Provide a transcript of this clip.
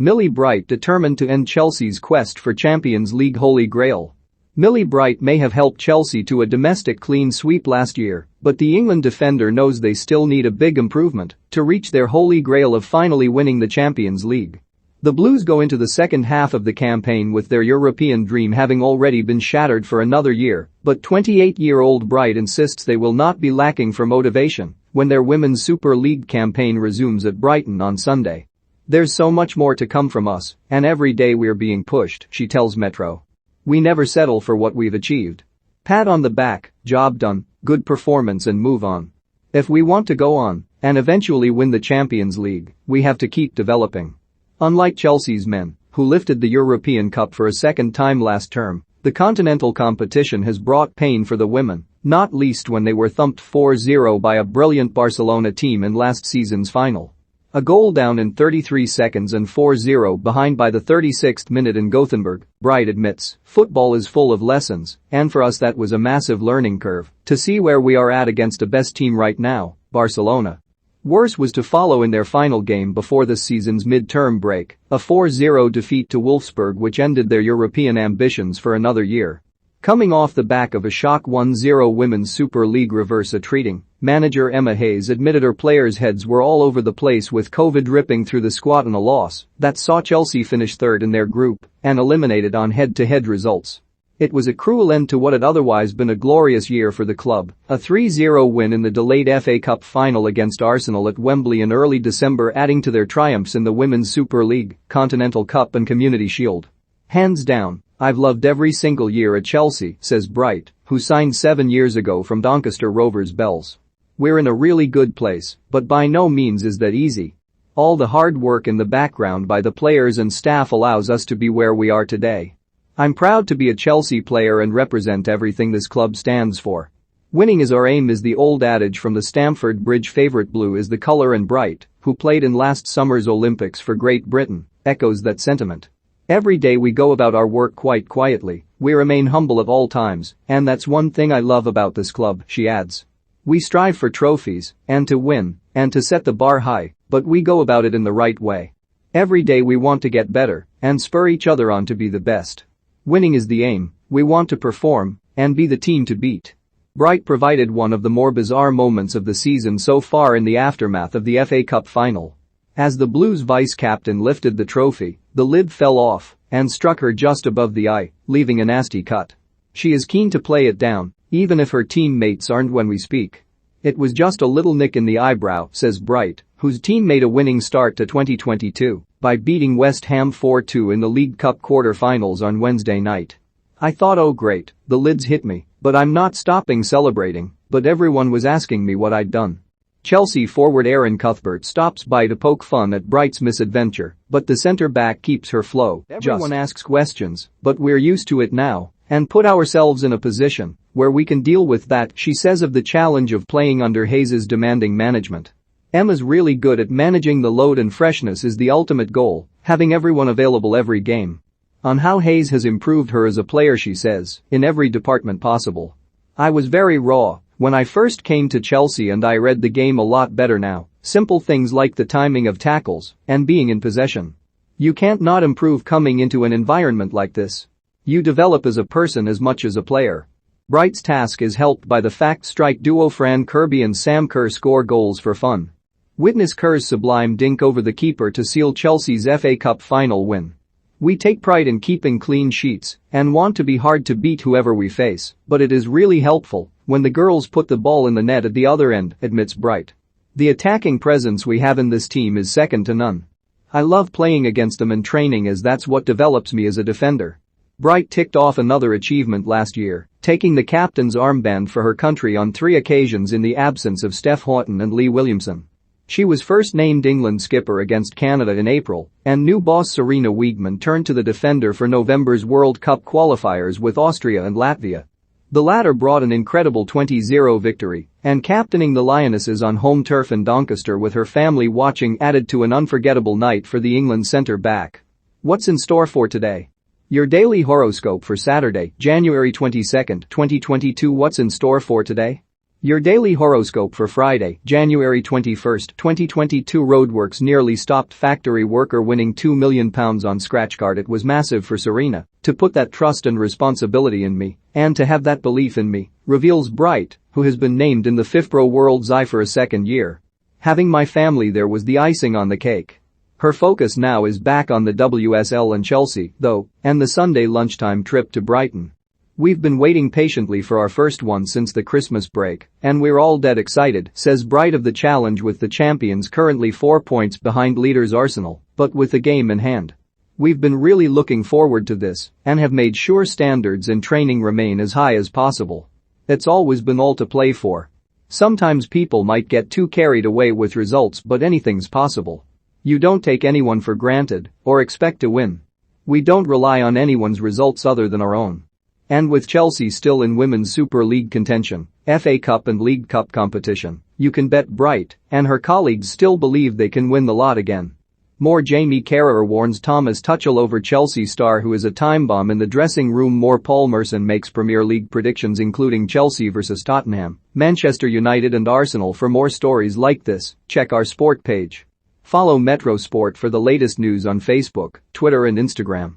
Millie Bright determined to end Chelsea's quest for Champions League holy grail. Millie Bright may have helped Chelsea to a domestic clean sweep last year, but the England defender knows they still need a big improvement to reach their holy grail of finally winning the Champions League. The Blues go into the second half of the campaign with their European dream having already been shattered for another year, but 28-year-old Bright insists they will not be lacking for motivation when their Women's Super League campaign resumes at Brighton on Sunday. "There's so much more to come from us, and every day we're being pushed," she tells Metro. "We never settle for what we've achieved. Pat on the back, job done, good performance and move on. If we want to go on and eventually win the Champions League, we have to keep developing." Unlike Chelsea's men, who lifted the European Cup for a second time last term, the continental competition has brought pain for the women, not least when they were thumped 4-0 by a brilliant Barcelona team in last season's final. A goal down in 33 seconds and 4-0 behind by the 36th minute in Gothenburg, Bright admits, "Football is full of lessons, and for us that was a massive learning curve to see where we are at against the best team right now, Barcelona." Worse was to follow in their final game before this season's mid-term break, a 4-0 defeat to Wolfsburg which ended their European ambitions for another year. Coming off the back of a shock 1-0 Women's Super League reverse at Treating, manager Emma Hayes admitted her players' heads were all over the place with COVID ripping through the squad in a loss that saw Chelsea finish third in their group and eliminated on head-to-head results. It was a cruel end to what had otherwise been a glorious year for the club, a 3-0 win in the delayed FA Cup final against Arsenal at Wembley in early December adding to their triumphs in the Women's Super League, Continental Cup and Community Shield. "Hands down, I've loved every single year at Chelsea," says Bright, who signed 7 years ago from Doncaster Rovers Bells. "We're in a really good place, but by no means is that easy. All the hard work in the background by the players and staff allows us to be where we are today. I'm proud to be a Chelsea player and represent everything this club stands for. Winning is our aim is the old adage from the Stamford Bridge favourite blue is the colour and Bright, who played in last summer's Olympics for Great Britain, echoes that sentiment. "Every day we go about our work quite quietly, we remain humble at all times, and that's one thing I love about this club," she adds. "We strive for trophies, and to win, and to set the bar high, but we go about it in the right way. Every day we want to get better and spur each other on to be the best. Winning is the aim, we want to perform and be the team to beat." Bright provided one of the more bizarre moments of the season so far in the aftermath of the FA Cup final. As the Blues vice-captain lifted the trophy, the lid fell off and struck her just above the eye, leaving a nasty cut. She is keen to play it down, even if her teammates aren't when we speak. "It was just a little nick in the eyebrow," says Bright, whose team made a winning start to 2022 by beating West Ham 4-2 in the League Cup quarter-finals on Wednesday night. "I thought, oh great, the lid's hit me, but I'm not stopping celebrating, but everyone was asking me what I'd done." Chelsea forward Aaron Cuthbert stops by to poke fun at Bright's misadventure, but the centre-back keeps her flow. "Everyone asks questions, but we're used to it now and put ourselves in a position where we can deal with that," she says of the challenge of playing under Hayes' demanding management. "Emma's really good at managing the load and freshness is the ultimate goal, having everyone available every game." On how Hayes has improved her as a player she says, "In every department possible. I was very raw when I first came to Chelsea and I read the game a lot better now, simple things like the timing of tackles and being in possession. You can't not improve coming into an environment like this. You develop as a person as much as a player." Bright's task is helped by the fact strike duo Fran Kirby and Sam Kerr score goals for fun. Witness Kerr's sublime dink over the keeper to seal Chelsea's FA Cup final win. "We take pride in keeping clean sheets and want to be hard to beat whoever we face, but it is really helpful when the girls put the ball in the net at the other end," admits Bright. "The attacking presence we have in this team is second to none. I love playing against them in training as that's what develops me as a defender." Bright ticked off another achievement last year, taking the captain's armband for her country on 3 occasions in the absence of Steph Houghton and Lee Williamson. She was first named England skipper against Canada in April, and new boss Serena Wiegman turned to the defender for November's World Cup qualifiers with Austria and Latvia. The latter brought an incredible 20-0 victory, and captaining the Lionesses on home turf in Doncaster with her family watching added to an unforgettable night for the England centre-back. What's in store for today? Your daily horoscope for Saturday, January 22, 2022. What's in store for today? Your daily horoscope for Friday, January 21, 2022. Roadworks nearly stopped factory worker winning £2 million on scratch card. It was massive for Serena to put that trust and responsibility in me and to have that belief in me, reveals Bright, who has been named in the FIFPro World's Eye for a second year. Having my family there was the icing on the cake. Her focus now is back on the WSL and Chelsea, though, and the Sunday lunchtime trip to Brighton. We've been waiting patiently for our first one since the Christmas break, and we're all dead excited, says Bright of the challenge, with the champions currently 4 points behind leaders Arsenal, but with the game in hand. We've been really looking forward to this and have made sure standards in training remain as high as possible. It's always been all to play for. Sometimes people might get too carried away with results, but anything's possible. You don't take anyone for granted or expect to win. We don't rely on anyone's results other than our own. And with Chelsea still in Women's Super League contention, FA Cup and League Cup competition, you can bet Bright and her colleagues still believe they can win the lot again. More. Jamie Carragher warns Thomas Tuchel over Chelsea star who is a time bomb in the dressing room. More. Paul Merson makes Premier League predictions including Chelsea vs Tottenham, Manchester United and Arsenal. For more stories like this, check our sport page. Follow Metro Sport for the latest news on Facebook, Twitter and Instagram.